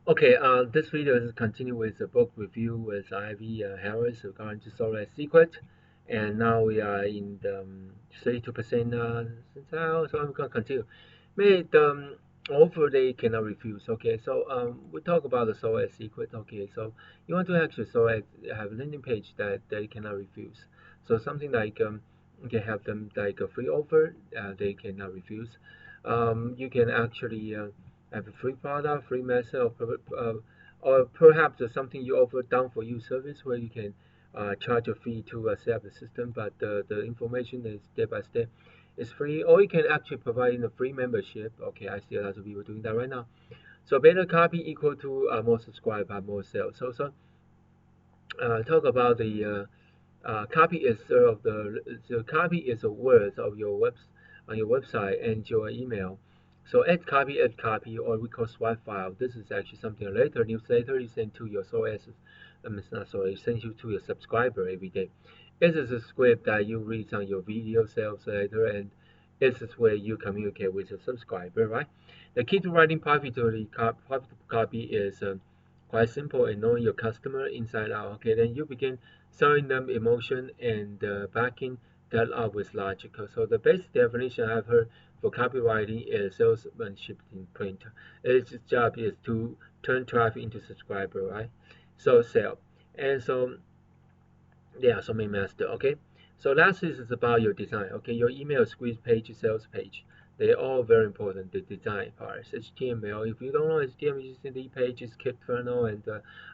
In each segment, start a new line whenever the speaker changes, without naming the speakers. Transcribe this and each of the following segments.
Okay, this video is continue with the book review with Ivy Harris regarding to SoloAdSecrets, and now we are in the 32% percentile, so I'm gonna continue. Made offer they cannot refuse. Okay, so we talk about the SoloAdSecrets. Okay, so you want to actually have a landing page that they cannot refuse. So something like you can have them like a free offer they cannot refuse. You can actually have a free product, free method, or perhaps something you offer done for you service where you can charge a fee to set up the system, but the information is step by step. It's free, or you can actually provide in a free membership. Okay, I see a lot of people doing that right now. So better copy equal to more subscribe, more sales. So talk about the copy is sort of the copy is the words of your on your website and your email. So add copy, or we call swipe file. This is actually something later newsletter you send to your SOS. It's not sorry, send you to your subscriber every day. This is a script that you read on your video sales later, and this is where you communicate with your subscriber, right? The key to writing profitably profitable copy is quite simple and knowing your customer inside out. Okay, then you begin selling them emotion and backing that up with logic. So the basic definition I've heard for copywriting is salesmanship in print. Its job is to turn traffic into subscriber, right? So sell. And so there are so many masters. Okay, so last is about your design. Okay, your email squeeze page, sales page, they're all very important. The design parts, HTML. If you don't know HTML, you see the pages, kit funnel, and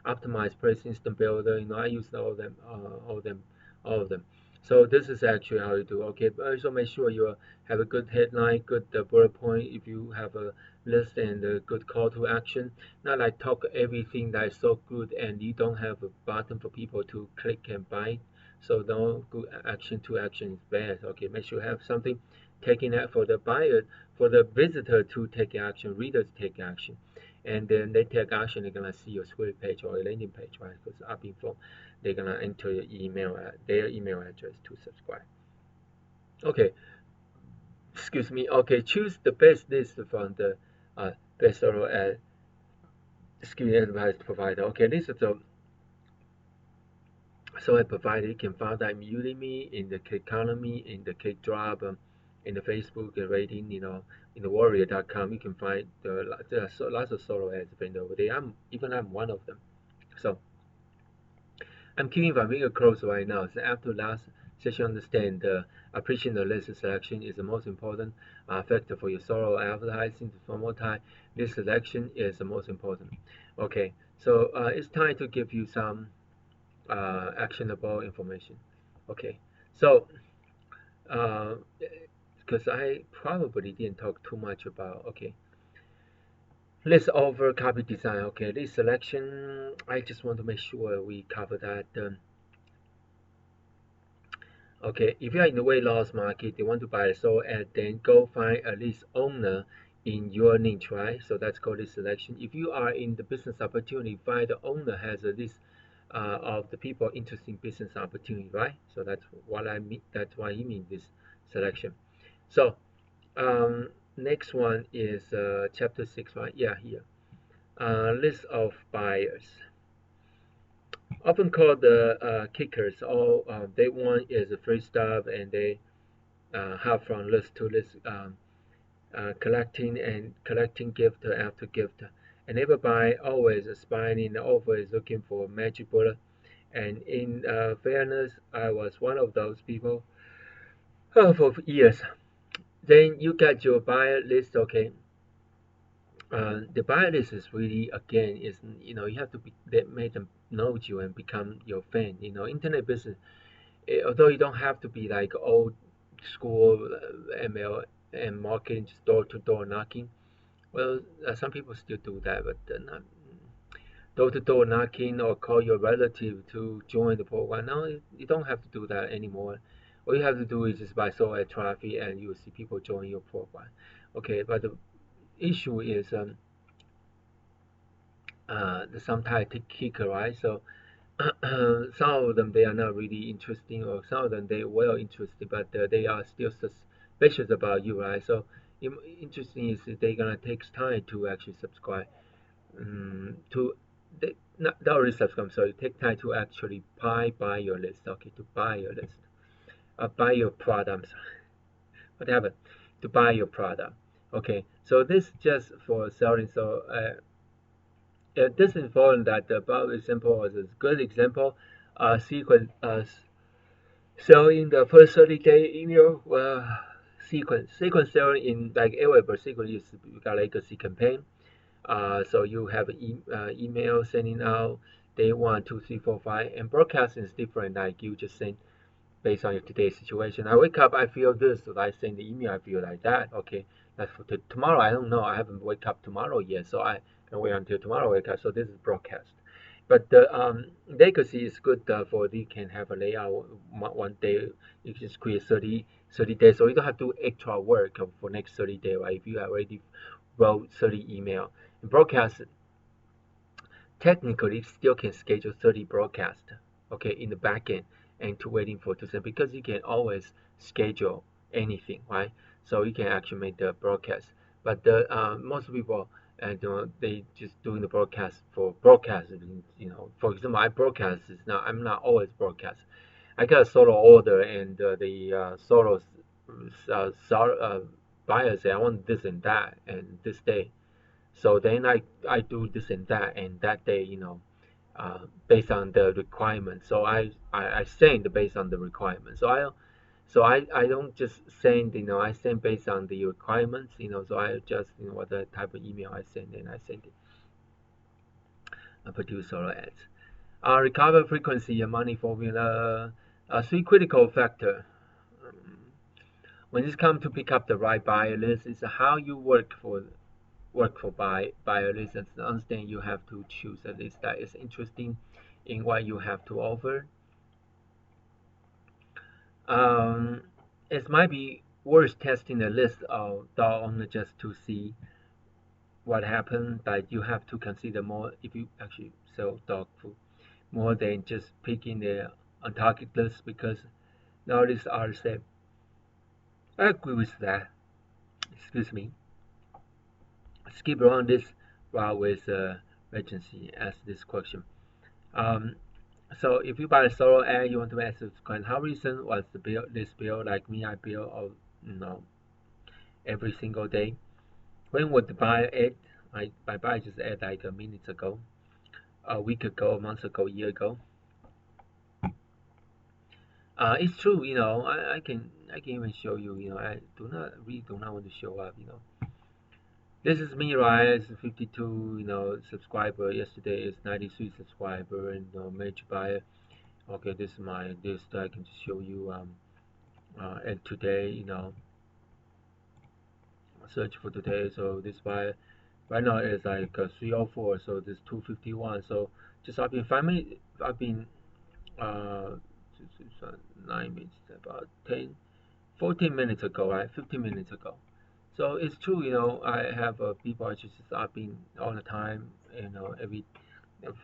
optimize price instant builder. I use all of them. So this is actually how you do. Okay, but also make sure you have a good headline, good bullet point. If you have a list and a good call to action, not like talk everything that is so good and you don't have a button for people to click and buy. So no good action to action is bad. Okay, make sure you have something taking that for the buyer, for the visitor to take action, readers take action, and then they take action. They're gonna see your square page or a landing page, right? Because up info, they're gonna enter your their email address to subscribe. Okay, excuse me. Okay, choose the best list from the best solo ad skill advice provider. Okay, this is the so I provider. You can find that in Udemy, in the Economy, in the Drop, in the Facebook rating, in the warrior.com. You can find there are lots of solo ads vendor over there. I'm one of them. So I'm keeping my finger close right now. So after last session, understand appreciating the list selection is the most important factor for your solo advertising. One more time, list selection is the most important. Okay, so it's time to give you some actionable information. Okay, so because I probably didn't talk too much about, okay, let's over copy design. Okay, this selection, I just want to make sure we cover that. Okay, if you are in the weight loss market, they want to buy a soul ad, then go find a list owner in your niche, right? So that's called list selection. If you are in the business opportunity, find the owner has a list of the people interested in business opportunity, right? So that's what I mean. That's why he means this selection. So next one is chapter 6, right? Yeah, here. List of buyers. Often called the kickers. All they want is a free stuff, and they have from list to list, collecting gift after gift. And everybody always aspiring, always looking for a magic bullet. And in fairness, I was one of those people for years. Then you got your buyer list, okay. The buyer list is really, again, is you have to make them know you and become your fan. Internet business, although you don't have to be like old school ML and marketing, just door to door knocking. Well, some people still do that, but not door to door knocking or call your relative to join the program. No, you don't have to do that anymore. All you have to do is just buy SOAS traffic, and you will see people join your program. Okay, but the issue is the sometimes kicker, right? So some of them they are not really interesting, or some of them they well interested, but they are still suspicious about you, right? So interesting is they're gonna take time to actually subscribe. to not already subscribe, sorry, take time to actually buy your list, okay, to buy your list, buy your product, what happened, to buy your product, okay, so this just for selling, so this is important that the above example was a good example, sequence, so in the first 30-day email sequence selling in like Aweber sequence is got legacy campaign. So you have email sending out day 1, 2, 3, 4, 5, and broadcasting is different. Like you just send based on your today's situation. I wake up, I feel this. So I send the email, I feel like that. Okay, that's for tomorrow. I don't know. I haven't wake up tomorrow yet, so I can wait until tomorrow wake up. So this is broadcast. But the legacy is good for you can have a layout one day. You just create 30 days, so you don't have to do extra work for next 30 days. Right? If you already wrote 30 email and broadcast, technically still can schedule 30 broadcasts, okay, in the backend and to waiting for to send because you can always schedule anything, right? So you can actually make the broadcast. But the most people they just doing the broadcast for broadcasting. For example, I broadcast is now I'm not always broadcast. I got a solo order and the solo buyer say I want this and that and this day. So then I do this and that day, based on the requirement. So I send based on the requirement. So I don't just send, I send based on the requirements, so I just, what the type of email I send, and I send it. I produce solo ads. Recover frequency and money formula, three critical factor. When it's come to pick up the right buyer list, it's how you work for buyer list, and understand you have to choose a list that is interesting in what you have to offer. It might be worth testing a list of dog owners just to see what happened, but you have to consider more if you actually sell dog food more than just picking the on target list because nowadays are safe. I agree with that. Excuse me. Skip around this while with agency ask this question. Um, so if you buy a solo ad, you want to ask this question: how recent was the bill? This bill, like me, I bill, every single day. When would the buy ad? I buy just ad like a minute ago, a week ago, a month ago, a year ago. It's true, I can even show you. I do not want to show up. This is me, right? It's 52, subscriber. Yesterday is 93 subscriber and major buyer. Okay, this is my list. I can just show you. And today, search for today. So this buyer right now is like 304. So this 251. So just I've been 5 minutes. I've been 9 minutes, about 10, 14 minutes ago, right? 15 minutes ago. So it's true, I have people just I've been all the time, every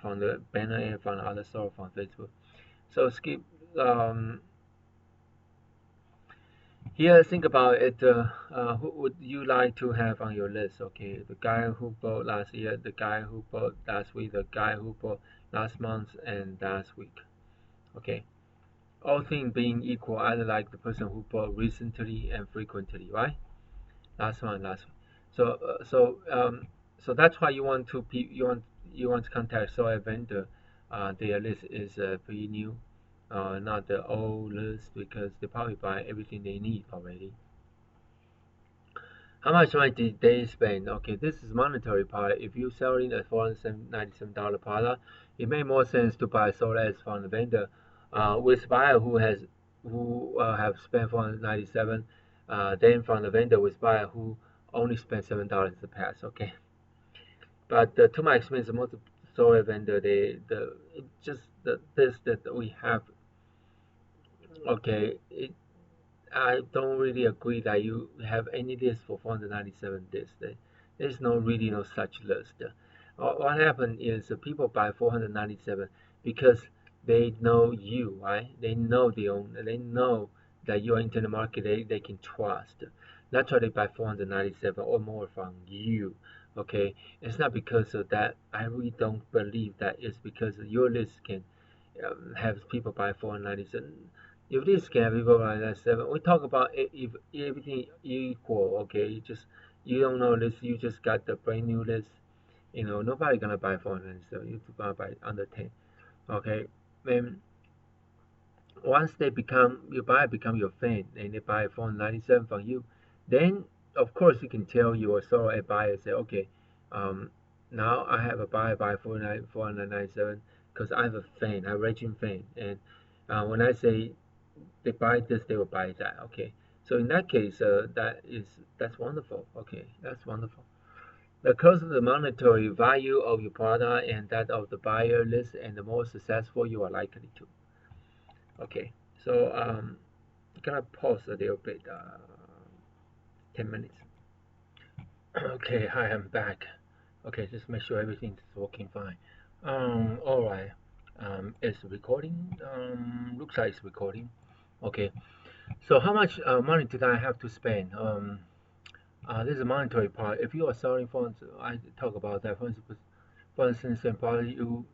from the banner and from the other source from Facebook. So skip. Here, think about it. Who would you like to have on your list? Okay, the guy who bought last year, the guy who bought last week, the guy who bought last month and last week. Okay, all things being equal, I like the person who bought recently and frequently, right? Last one, last one. So that's why you want to contact so a vendor. Their list is pretty new, not the old list because they probably buy everything they need already. How much money did they spend? Okay, this is monetary part. If you're selling a $497 product, it makes more sense to buy sold ads from the vendor. With buyer who have spent $497, then from the vendor with buyer who only spent $7 in the past. Okay, but to my experience, most solar vendor this that we have. Okay, I don't really agree that you have any list for 497 lists. There's no such list. What happened is people buy 497 because they know you, right? They know the owner. They know that you're into the market. They can trust. That's why they buy 497 or more from you. Okay, it's not because of that. I really don't believe that. It's because your list can have people buy 497. If this can have people buy 97, we talk about if everything equal. Okay, you don't know this. You just got the brand new list. Nobody gonna buy 497. You gonna buy under 10. Okay, and once they become your buyer become your fan and they buy 497 from you, then of course you can tell your solo a buyer say, okay, um, now I have a buyer buy 497 because I have a fan, a raging fan, and when I say they buy this, they will buy that. Okay, so in that case, that's wonderful. Okay, that's wonderful. The closer the monetary value of your product and that of the buyer list, and the more successful you are likely to. Okay, so I'm gonna pause a little bit, 10 minutes. Okay, hi, I'm back. Okay, just make sure everything's working fine. All right. It's recording. Looks like it's recording. Okay. So how much money did I have to spend? This is a monetary part. If you are selling phones, I talk about that. For instance, and probably you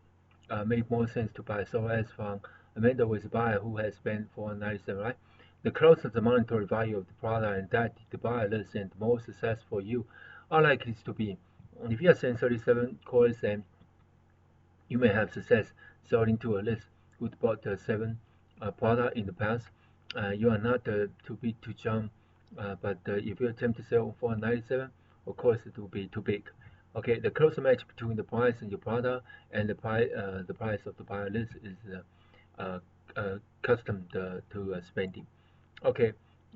make more sense to buy SoloAds from a vendor with a buyer who has spent 497, right? The closer the monetary value of the product and that the buyer lists, and the more successful you are likely to be. If you are selling 37 coins, and you may have success selling to a list who bought the 7 product in the past. You are not too big to jump, but if you attempt to sell 497, of course it will be too big. Okay, the close match between the price and your product and the price of the buyer list is accustomed to spending. Okay,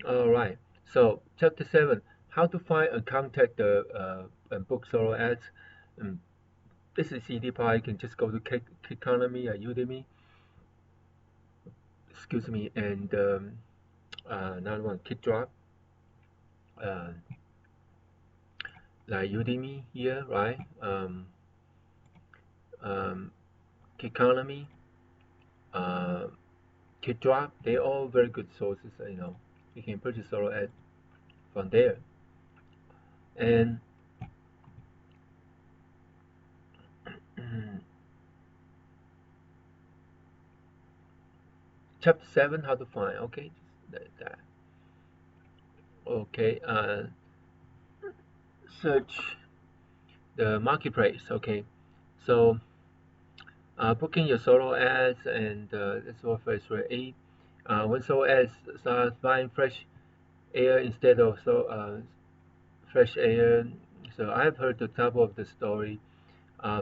all right. So chapter 7: How to find and contact the book solo ads. Um, this is easy part. You can just go to Economy or Udemy, excuse me, and another one, Kick Drop, uh, like Udemy here, right? Um, Economy, uh, Kick Drop, they're all very good sources. You can purchase solo ad from there. And chapter 7: How to find. Okay, that. Okay, search the marketplace. Okay, so booking your solo ads, and that's what phrase for 8. When solo ads start buying fresh air instead of fresh air. So I've heard the top of the story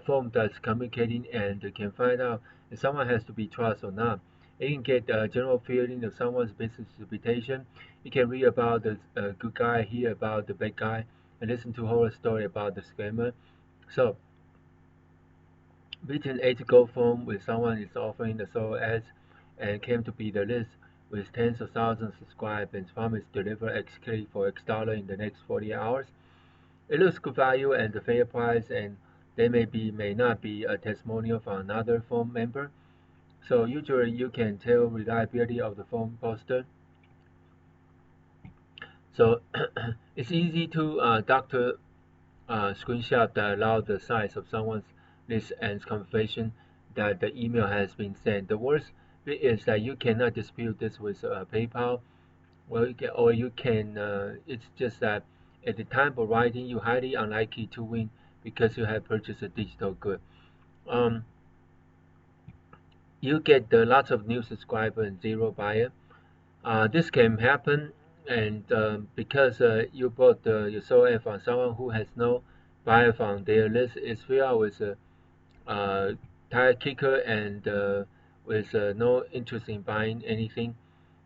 form that's communicating and can find out if someone has to be trusted or not. It can get a general feeling of someone's business reputation. You can read about the good guy, hear about the bad guy, and listen to horror story about the scammer. So between 8 gold form with someone is offering the solo ads and came to be the list with tens of thousands subscribed and promised to deliver X click for X dollar in the next 40 hours. It looks good value and a fair price, and they may not be a testimonial from another phone member. So usually you can tell reliability of the phone poster. So it's easy to doctor screenshot that allow the size of someone's list and confirmation that the email has been sent. The worst bit is that you cannot dispute this with PayPal. Well, you can. It's just that at the time of writing, you're highly unlikely to win because you have purchased a digital good. Um, you get lots of new subscriber and zero buyer. This can happen, and because you bought your SOA from someone who has no buyer from their list, is filled out with a tire kicker and with no interest in buying anything.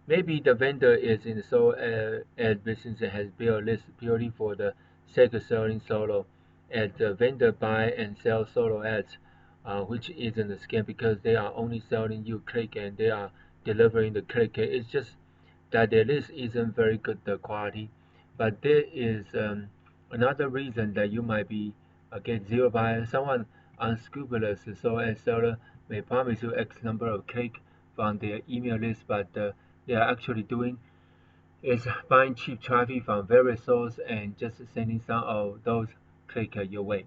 Maybe the vendor is in the solo ad business and has built a list purely for the sake of selling solo. And the vendor buy and sell solo ads, which isn't a scam because they are only selling you click and they are delivering the click. It's just that their list isn't very good quality. But there is another reason that you might be get zero buyer. Someone unscrupulous solo ad seller may promise you X number of click from their email list, but they are actually doing is buying cheap traffic from various sources and just sending some of those click your way.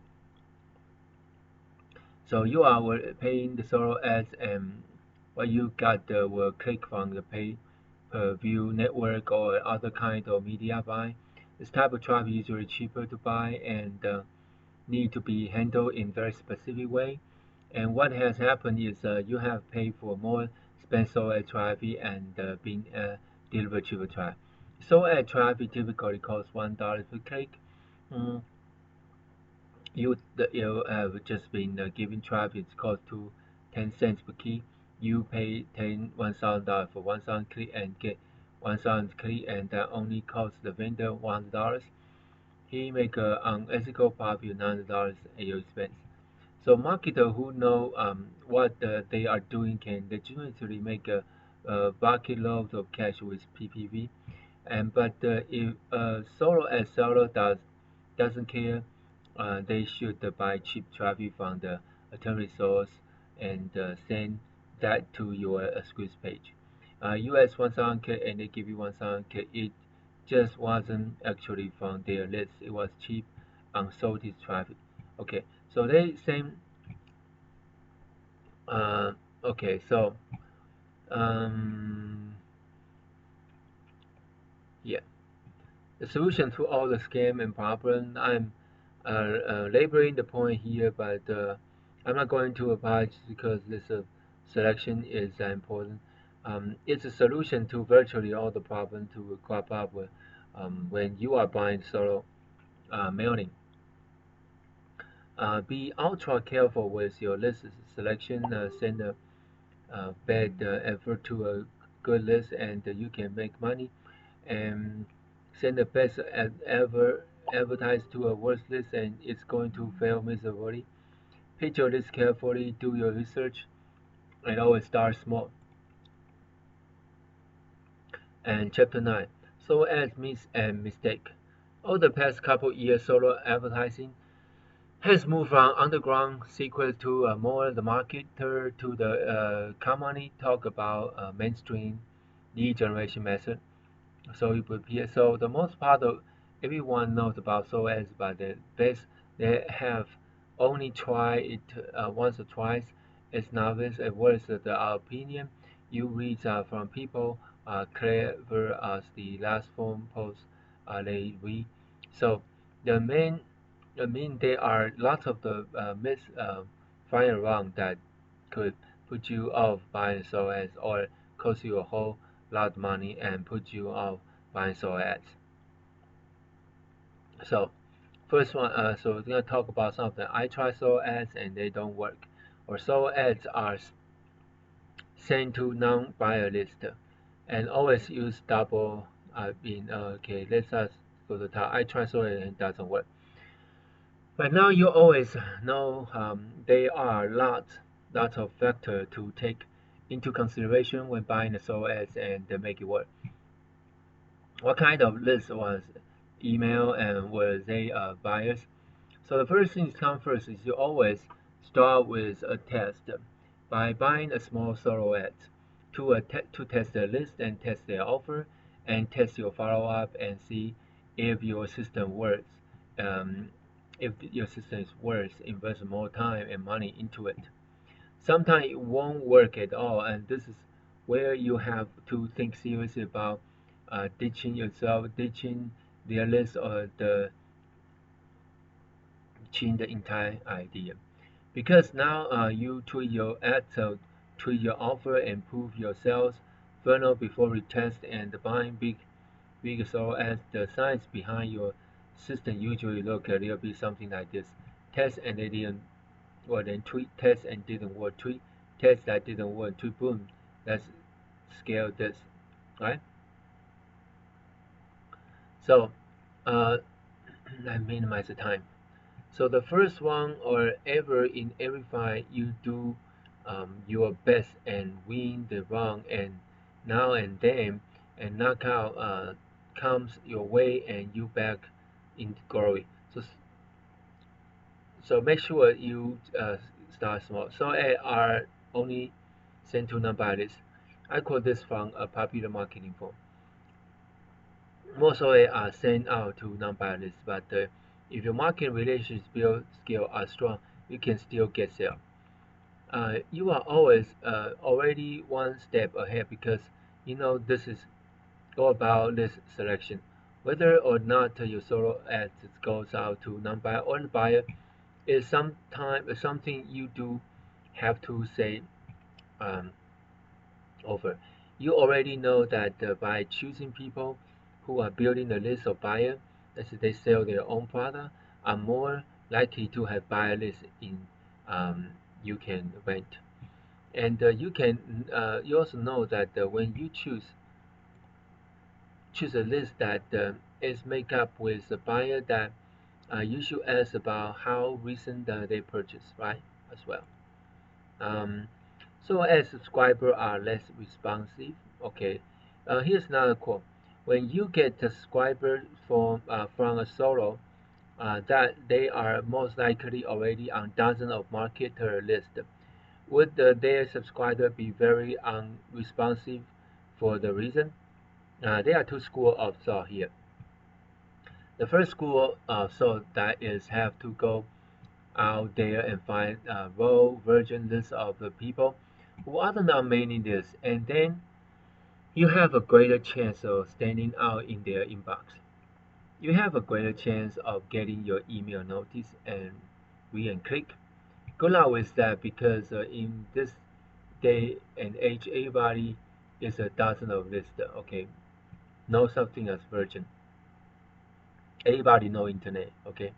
So you are paying the solo ads, and what you got will click from the pay-per-view network or other kind of media buy. This type of traffic is usually cheaper to buy and need to be handled in very specific way. And what has happened is you have paid for more spent SOAD traffic and being delivered cheaper traffic. SOAD traffic typically costs $1 per click. Mm, you have just been giving traffic cost to 10 cents per key. You pay $1,000 for 1,000 click and get 1,000 click, and that only costs the vendor $100. He make an unethical profit $9 at your expense. So marketers who know what they are doing can legitimately make a bucket load of cash with PPV. But if a solo ad seller doesn't care, they should buy cheap traffic from the alternative source and send that to your squeeze page. US 1,000K and they give you 1,000K. It just wasn't actually from their list. It was cheap, unsorted traffic. Okay, so they same. Okay, so um, yeah, the solution to all the scam and problem. I'm laboring the point here, but I'm not going to apologize because this selection is important. It's a solution to virtually all the problems to crop up with when you are buying solo mailing. Be ultra careful with your list selection. Send a bad effort to a good list, and you can make money. And send the best ever advertise to a worse list, and it's going to fail miserably. Pick your list carefully, do your research, and always start small. And chapter 9, solo ads myths and mistake. Over the past couple years, solo advertising has moved from underground secret to more the marketer to the commonly talk about mainstream lead generation method. So it would be so the most part of everyone knows about solo ads, but the best they have only tried it once or twice. It's novice and worse the opinion you read from people clever as the last phone post they read. So the main I mean there are lots of the myths flying around that could put you off buying solo ads or cost you a whole lot of money and put you off buying solo ads. So first one, so we're gonna talk about something. I try solo ads and they don't work, or solo ads are sent to non-buyer list, and always use double. Okay. Let's go to the top. I try solo and it doesn't work. But now you always know there are lots of factors to take into consideration when buying the solo ads and make it work. What kind of list was email and were they buyers? So the first thing to come first is you always start with a test by buying a small solo ad to test the list and test their offer and test your follow-up and see if your system works. If your system is worse, invest more time and money into it. Sometimes it won't work at all, and this is where you have to think seriously about ditching yourself, ditching their list, or ditching the entire idea. Because now you tweak your ad, so tweak your offer and prove your sales funnel before retest and buying big solo ads. The science behind your system usually look a little bit something like this: test and they didn't work, then tweak, test and didn't work, tweak, test that didn't work, tweak, boom. Let's scale this, right? So I minimize the time. So the first one or ever in every fight, you do your best and win the round, and now and then and knockout comes your way and you back in glory. So make sure you start small. So are only sent to non-buyers. I quote this from a popular marketing form. Most of it are sent out to non-buyers, but If your market relations build skill are strong, you can still get sale. You are always already one step ahead because you know this is all about list selection. Whether or not your solo ads goes out to non-buyer or the buyer is something you do have to say um, over. You already know that by choosing people who are building a list of buyers, as they sell their own product, are more likely to have buyer list in um, you can rent. And you also know that when you choose a list that is made up with a buyer that you should ask about how recent they purchased, right? As well. Um, so as subscribers are less responsive, okay. Here's another quote. When you get a subscriber from a solo, that they are most likely already on dozens of marketer lists. Would their subscriber be very unresponsive for the reason? There are two schools of thought here. The first school of thought that is have to go out there and find a raw virgin list of the people who are not mailing this, and then you have a greater chance of standing out in their inbox. You have a greater chance of getting your email notice and read and click. Good luck with that because in this day and age, everybody is a dozen of list. Okay, no something as virgin. Everybody know internet. Okay.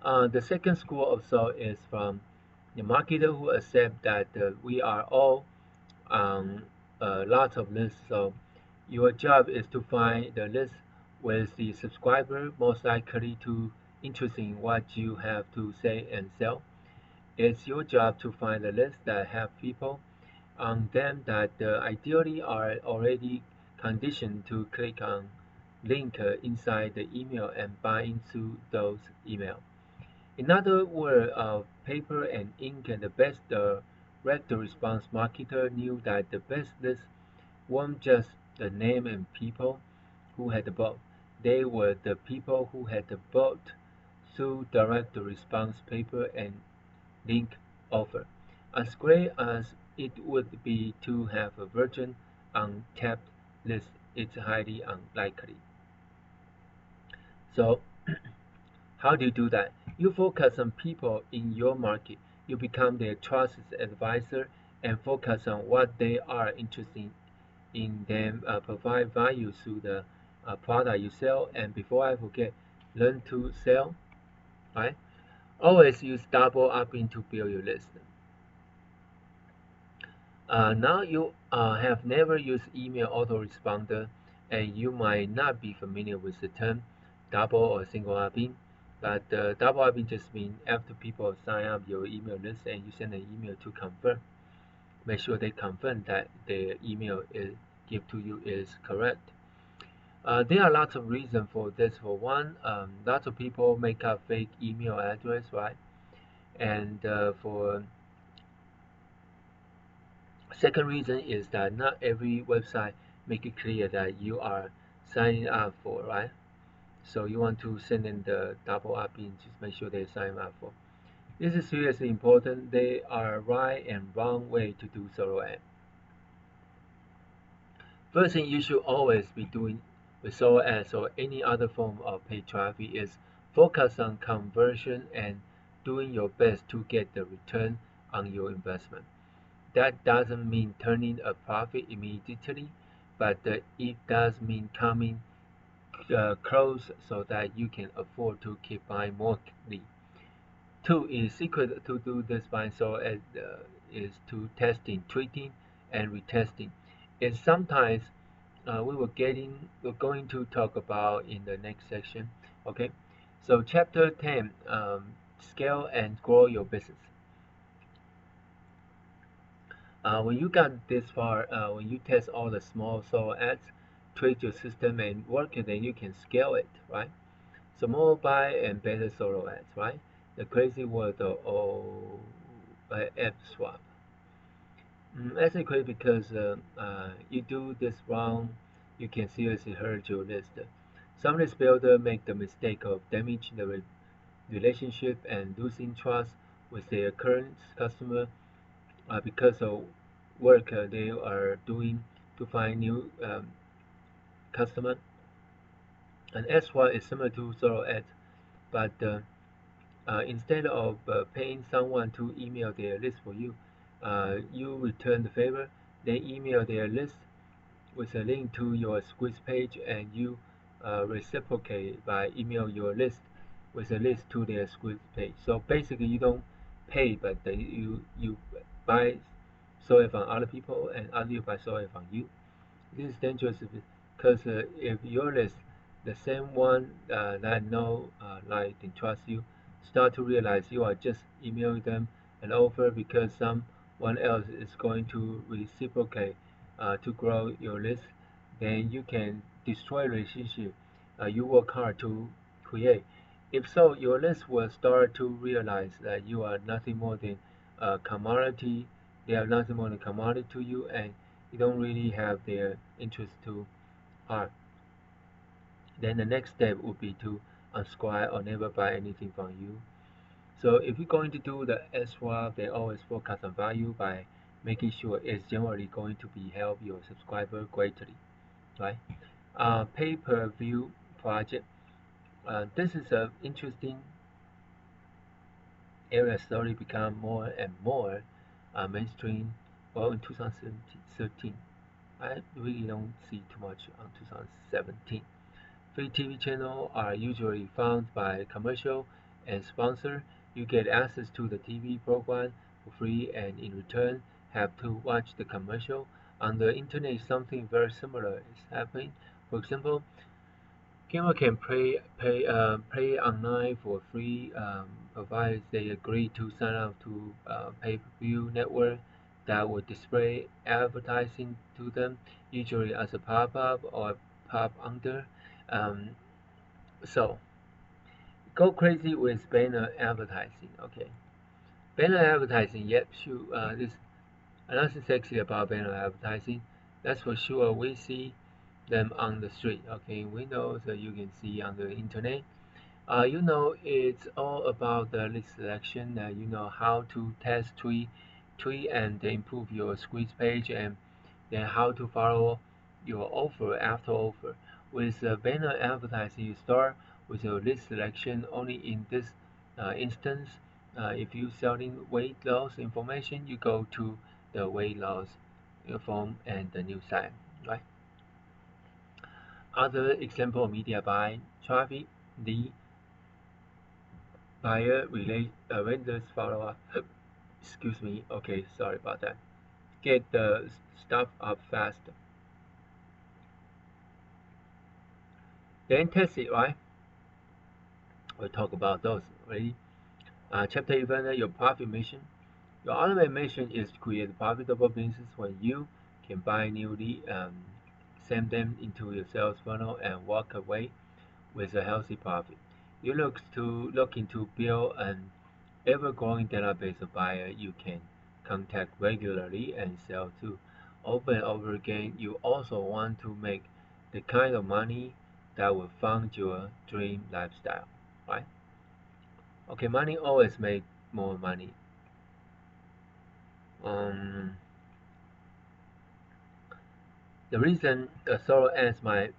The second school of thought is from the marketer who accept that we are all on lots of lists. So your job is to find the list with the subscriber most likely to interested in what you have to say and sell. It's your job to find the list that have people on them that ideally are already conditioned to click on link inside the email and buy into those emails. In other words, paper and ink and the best direct response marketer knew that the best list weren't just the name and people who had bought. They were the people who had bought through direct response paper and link offer. As great as it would be to have a virgin untapped list, it's highly unlikely. So how do you do that? You focus on people in your market. You become their trusted advisor and focus on what they are interested in, then provide value through the product you sell. And before I forget, learn to sell, right? Always use double up into build your list. Now you have never used email autoresponder and you might not be familiar with the term double or single opt-in, but double opt-in just means after people sign up your email list and you send an email to confirm, make sure they confirm that the email is give to you is correct. There are lots of reasons for this. For one, lots of people make up fake email address, right? And for second reason is that not every website make it clear that you are signing up for, right? So you want to send in the double opt-in, just make sure they sign up for. This is seriously important. There are right and wrong way to do solo ad. First thing you should always be doing with solo ads or any other form of paid traffic is focus on conversion and doing your best to get the return on your investment. That doesn't mean turning a profit immediately, but it does mean coming close so that you can afford to keep buying more leads. Two is secret to do this by so as is to testing, tweaking, and retesting. And sometimes we're going to talk about in the next section. Okay, so chapter 10, scale and grow your business. When you got this far, when you test all the small solo ads, tweak your system and work it, then you can scale it, right? So more buy and better solo ads, right? The crazy word of app swap. Actually crazy because you do this wrong, you can seriously hurt your list. Some list builder make the mistake of damaging the relationship and losing trust with their current customer because of work they are doing to find new customer. And S1 is similar to SoloAds, but instead of paying someone to email their list for you, you return the favor. They email their list with a link to your squeeze page, and you reciprocate by email your list with a list to their squeeze page. So basically, you don't pay, but you buy software from other people, and other people buy software from you. This is dangerous because if your list, the same one that know, like, and trust you, start to realize you are just emailing them an offer because someone else is going to reciprocate to grow your list, then you can destroy relationship you work hard to create. If so, your list will start to realize that you are nothing more than a commodity. They are nothing more than commodity to you, and you don't really have their interest to heart. Then the next step would be to unsubscribe or never buy anything from you. So if you're going to do the S-swap, they always focus on value by making sure it's generally going to be help your subscriber greatly, right? Pay-per-view project. This is an interesting area slowly become more and more mainstream. Well, in 2013, I really don't see too much on 2017. Free TV channels are usually found by commercial and sponsor. You get access to the TV program for free, and in return have to watch the commercial. On the internet, something very similar is happening. For example, gamer can play online for free, provided they agree to sign up to a pay-per-view network that will display advertising to them, usually as a pop-up or pop under. Um, so go crazy with banner advertising. Okay, banner advertising. Yep, sure. This nothing sexy about banner advertising. That's for sure. We see them on the street. Okay, windows that you can see on the internet. You know, it's all about the list selection. You know how to test tweet and improve your squeeze page, and then how to follow your offer after offer. With banner advertising, you start with your list selection. Only in this instance, if you're selling weight loss information, you go to the weight loss form and the new site, right? Other example of media buy traffic, the buyer relate vendors follow up. Excuse me. Okay, sorry about that. Get the stuff up fast. Then test it, right? We'll talk about those. Ready? Chapter 11, your profit mission. Your ultimate mission is to create a profitable business when you can buy newly, send them into your sales funnel, and walk away with a healthy profit. You looking to build an ever-growing database of buyers you can contact regularly and sell to. Over and over again, you also want to make the kind of money that will fund your dream lifestyle, right? Okay, money always make more money. The reason solo ends my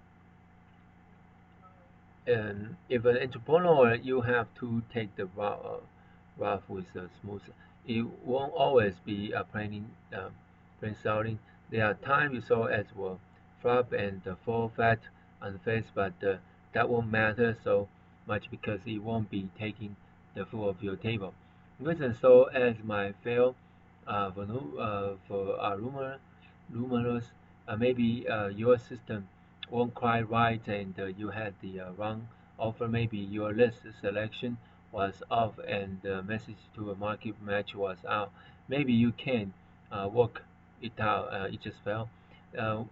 if an entrepreneur, you have to take the rough with the smooth. It won't always be a plain sailing. There are times you saw as will flop and fall flat on the face, but that won't matter so much because it won't be taking the food of your table. Reason so as my fail for rumors, maybe your system won't quite right and you had the wrong offer. Maybe your list selection was off and the message to a market match was out. Maybe you can work it out. It just fell. Uh,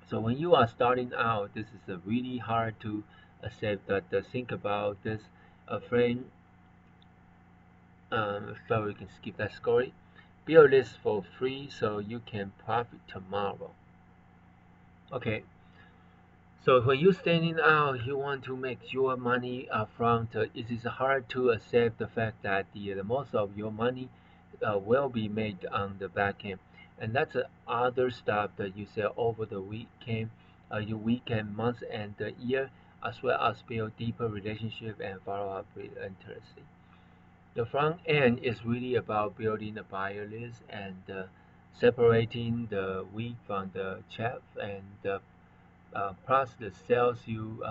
so when you are starting out, this is really hard to accept that. Think about this. A friend, so we can skip that story. Build this for free so you can profit tomorrow. Okay, So when you're standing out, you want to make your money upfront. It is hard to accept the fact that the most of your money will be made on the back end, and that's other stuff that you sell over the weekend, your weekend, month, and the year, as well as build deeper relationship and follow up with interest. The front end is really about building a buyer list and separating the wheat from the chaff, and plus the sales you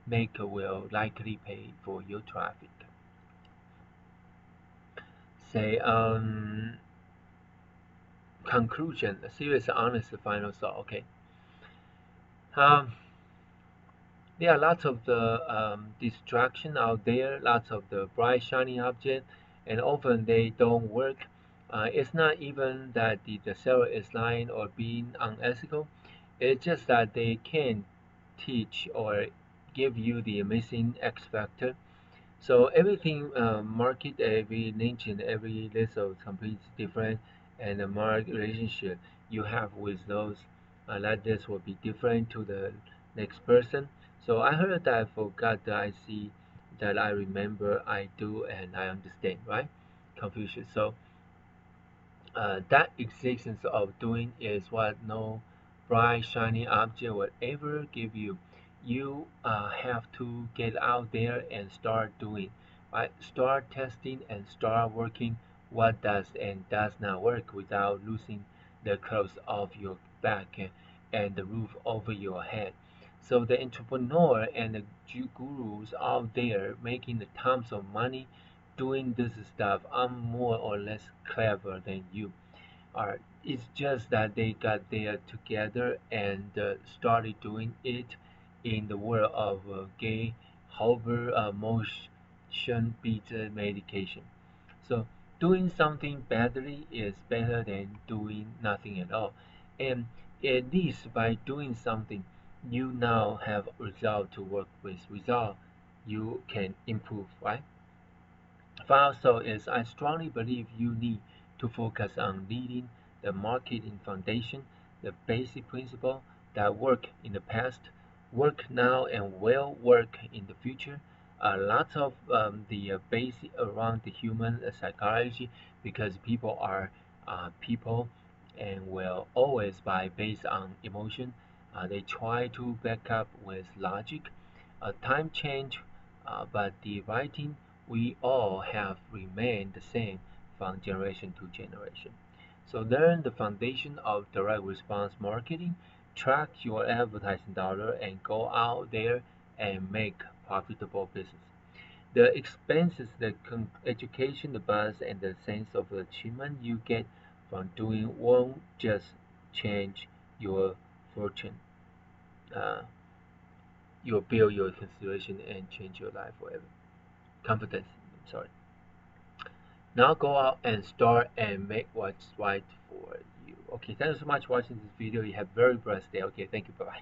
make will likely pay for your traffic. Say, conclusion, a serious, honest, final thought. Okay. Um, there are lots of the distraction out there, lots of the bright, shiny object, and often they don't work. It's not even that the seller is lying or being unethical. It's just that they can't teach or give you the missing X factor. So everything market, every niche, and every list of companies different, and the market relationship you have with those like this will be different to the next person. So I heard that, I forgot that, I see that, I remember, I do, and I understand, right? Confucius. So that existence of doing is what no bright shiny object will ever give you. You have to get out there and start doing, right? Start testing and start working what does and does not work without losing the clothes off your back and the roof over your head. So the entrepreneur and the gurus out there making the tons of money doing this stuff are more or less clever than you are. It's just that they got there together and started doing it in the world of gay hover motion beats medication. So doing something badly is better than doing nothing at all. And at least by doing something, you now have result to work with. Result you can improve, right? Also is, I strongly believe you need to focus on leading the marketing foundation, the basic principle that work in the past, work now, and will work in the future. Lots of the basic around the human psychology, because people are people and will always buy based on emotion. They try to back up with logic. Time change, but the writing we all have remained the same from generation to generation. So learn the foundation of direct response marketing, track your advertising dollar, and go out there and make profitable business. The expenses, the education, the buzz, and the sense of achievement you get from doing won't just change your fortune. Uh, you'll build your consideration and change your life forever. Confidence. I'm sorry. Now go out and start and make what's right for you. Okay, thank you so much for watching this video. You have a very blessed day. Okay, thank you. Bye bye.